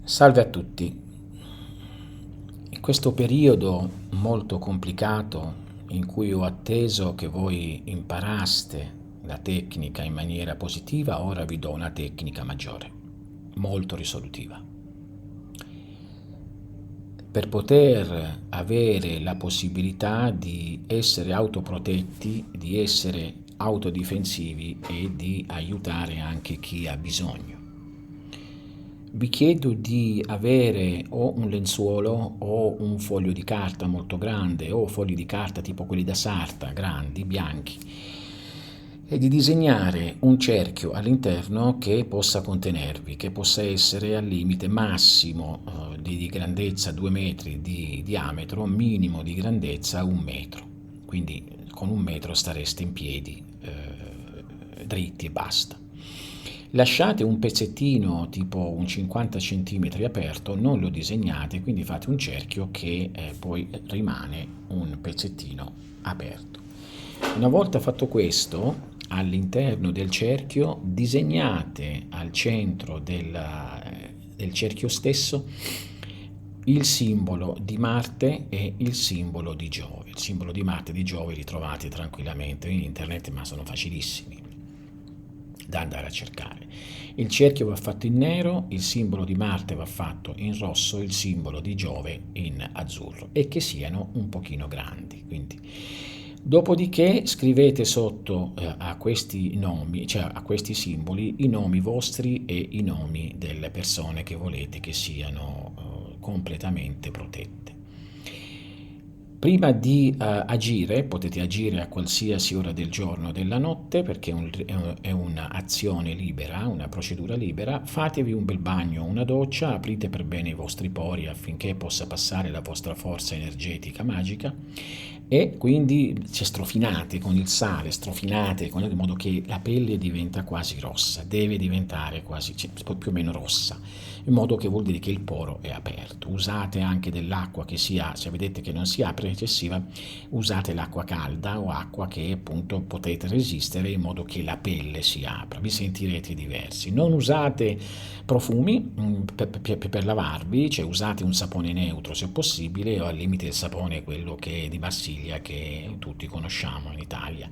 Salve a tutti. In questo periodo molto complicato in cui ho atteso che voi imparaste la tecnica in maniera positiva, ora vi do una tecnica maggiore, molto risolutiva. Per poter avere la possibilità di essere autoprotetti, di essere autodifensivi e di aiutare anche chi ha bisogno. Vi chiedo di avere o un lenzuolo o un foglio di carta molto grande o fogli di carta tipo quelli da sarta, grandi, bianchi, e di disegnare un cerchio all'interno che possa contenervi, che possa essere al limite massimo di grandezza 2 metri di diametro, minimo di grandezza 1 metro. Quindi con 1 metro stareste in piedi, dritti e basta. Lasciate un pezzettino tipo un 50 cm aperto, non lo disegnate, quindi fate un cerchio che poi rimane un pezzettino aperto. Una volta fatto questo, all'interno del cerchio disegnate al centro del cerchio stesso il simbolo di Marte e il simbolo di Giove. Il simbolo di Marte e di Giove li trovate tranquillamente in internet, ma sono facilissimi da andare a cercare. Il cerchio va fatto in nero, il simbolo di Marte va fatto in rosso, il simbolo di Giove in azzurro, e che siano un pochino grandi. Quindi, dopodiché scrivete sotto a questi nomi, cioè a questi simboli, i nomi vostri e i nomi delle persone che volete che siano completamente protette. Prima di agire, potete agire a qualsiasi ora del giorno o della notte perché è un'azione libera, una procedura libera. Fatevi un bel bagno, una doccia, aprite per bene i vostri pori affinché possa passare la vostra forza energetica magica, e quindi strofinate con il sale, strofinate in modo che la pelle diventa quasi rossa, deve diventare quasi più o meno rossa, in modo che vuol dire che il poro è aperto. Usate anche dell'acqua che sia, se vedete che non si apre eccessiva, usate l'acqua calda o acqua che appunto potete resistere in modo che la pelle si apra, vi sentirete diversi. Non usate profumi per lavarvi, cioè usate un sapone neutro se possibile, o al limite il sapone quello che è di Marsiglia che tutti conosciamo in Italia.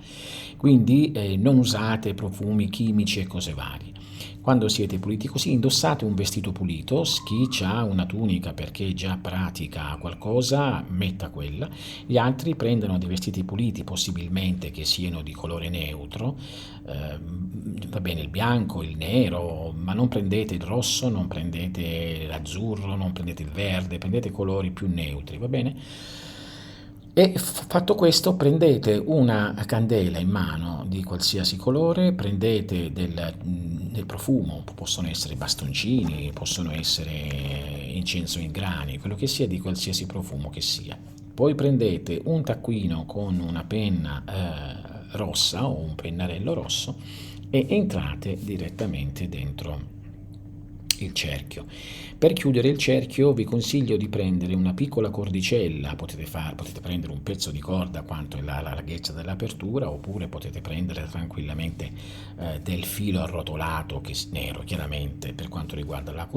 Quindi non usate profumi chimici e cose varie. Quando siete puliti così, indossate un vestito pulito. Chi ha una tunica perché già pratica qualcosa, metta quella. Gli altri prendano dei vestiti puliti, possibilmente che siano di colore neutro, va bene il bianco, il nero, ma non prendete il rosso, non prendete l'azzurro, non prendete il verde, prendete colori più neutri, va bene? E fatto questo, prendete una candela in mano di qualsiasi colore, prendete del profumo, possono essere bastoncini, possono essere incenso in grani, quello che sia, di qualsiasi profumo che sia. Poi prendete un taccuino con una penna rossa o un pennarello rosso e entrate direttamente dentro il cerchio. Per chiudere il cerchio vi consiglio di prendere una piccola cordicella, potete prendere un pezzo di corda quanto è la larghezza dell'apertura, oppure potete prendere tranquillamente del filo arrotolato, che è nero chiaramente per quanto riguarda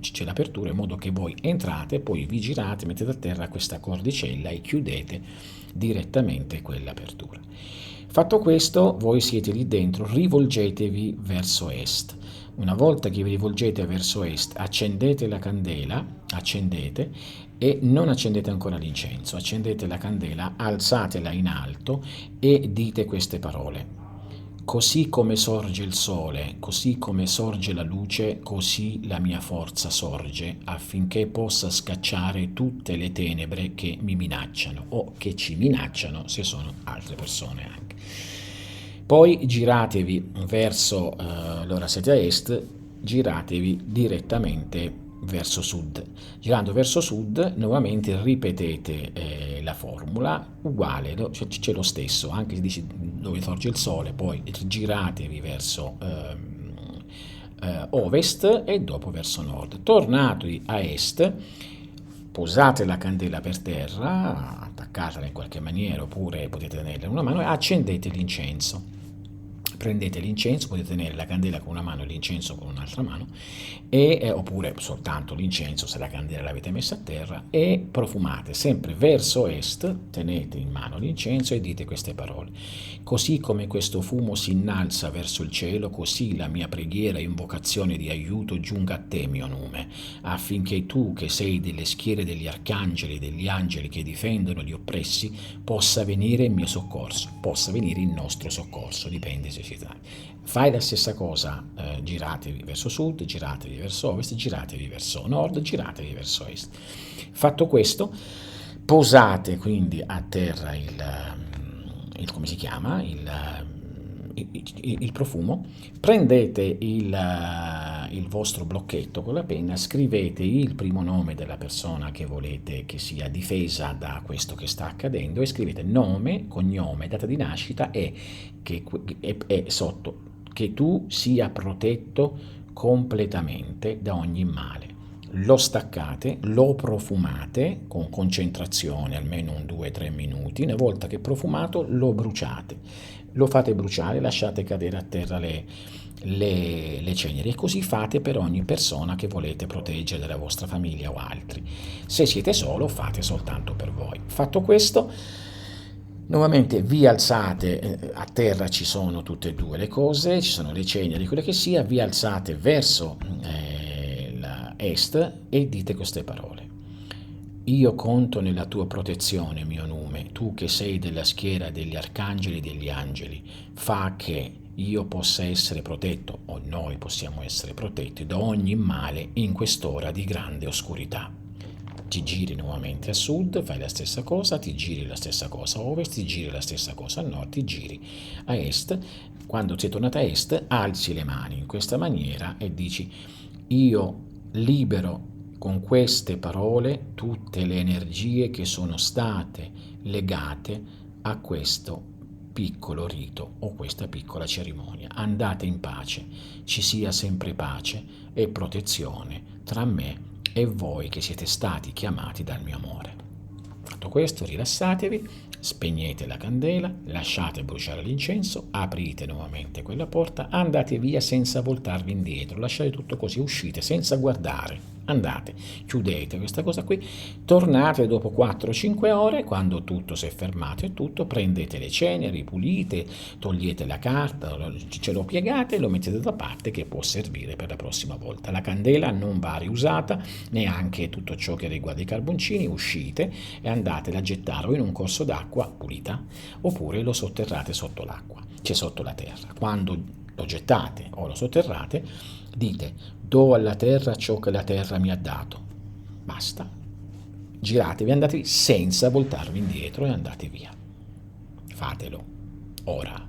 c'è l'apertura, in modo che voi entrate, poi vi girate, mettete a terra questa cordicella e chiudete direttamente quell'apertura. Fatto questo, voi siete lì dentro, rivolgetevi verso est. Una volta che vi rivolgete verso est, accendete la candela, accendete, e non accendete ancora l'incenso, accendete la candela, alzatela in alto e dite queste parole. Così come sorge il sole, così come sorge la luce, così la mia forza sorge, affinché possa scacciare tutte le tenebre che mi minacciano o che ci minacciano se sono altre persone anche. Poi giratevi verso, allora siete a est, giratevi direttamente verso sud. Girando verso sud, nuovamente ripetete la formula, uguale, c'è lo stesso, anche se dici dove sorge il sole, poi giratevi verso ovest e dopo verso nord. Tornati a est, posate la candela per terra, attaccatela in qualche maniera, oppure potete tenerla in una mano e accendete l'incenso. Prendete l'incenso, potete tenere la candela con una mano e l'incenso con un'altra mano, oppure soltanto l'incenso se la candela l'avete messa a terra, e profumate sempre verso est, tenete in mano l'incenso e dite queste parole. Così come questo fumo si innalza verso il cielo, così la mia preghiera e invocazione di aiuto giunga a te, mio nome, affinché tu, che sei delle schiere degli arcangeli e degli angeli che difendono gli oppressi, possa venire in mio soccorso, possa venire in nostro soccorso, dipende se siete. Fai la stessa cosa, giratevi verso sud, giratevi verso ovest, giratevi verso nord, giratevi verso est. Fatto questo, posate quindi a terra come si chiama, il profumo, prendete il vostro blocchetto con la penna, scrivete il primo nome della persona che volete che sia difesa da questo che sta accadendo, e scrivete nome, cognome, data di nascita e sotto che tu sia protetto completamente da ogni male. Lo staccate, lo profumate con concentrazione, almeno un 2-3 minuti. Una volta che profumato lo bruciate, lo fate bruciare, lasciate cadere a terra le ceneri, e così fate per ogni persona che volete proteggere della vostra famiglia o altri. Se siete solo, fate soltanto per voi. Fatto questo, nuovamente vi alzate, a terra ci sono tutte e due le cose, ci sono le ceneri, quelle che sia, vi alzate verso est e dite queste parole. Io conto nella tua protezione, mio nome, tu che sei della schiera degli arcangeli e degli angeli, fa che io possa essere protetto, o noi possiamo essere protetti, da ogni male in quest'ora di grande oscurità. Ti giri nuovamente a sud, fai la stessa cosa, ti giri la stessa cosa a ovest, ti giri la stessa cosa a nord, ti giri a est. Quando sei tornato a est, alzi le mani in questa maniera e dici: io libero con queste parole tutte le energie che sono state legate a questo piccolo rito o questa piccola cerimonia. Andate in pace, ci sia sempre pace e protezione tra me e voi che siete stati chiamati dal mio amore. Fatto questo, rilassatevi, spegnete la candela, lasciate bruciare l'incenso, aprite nuovamente quella porta, andate via senza voltarvi indietro, lasciate tutto così, uscite senza guardare, andate, chiudete questa cosa qui, tornate dopo 4-5 ore, quando tutto si è fermato e tutto, prendete le ceneri, pulite, togliete la carta, ce lo piegate e lo mettete da parte, che può servire per la prossima volta. La candela non va riusata, neanche tutto ciò che riguarda i carboncini, uscite e andatela a gettare o in un corso d'acqua pulita, oppure lo sotterrate sotto l'acqua, cioè sotto la terra. Quando lo gettate o lo sotterrate, dite: do alla terra ciò che la terra mi ha dato. Basta. Giratevi, andatevi senza voltarvi indietro e andate via. Fatelo ora.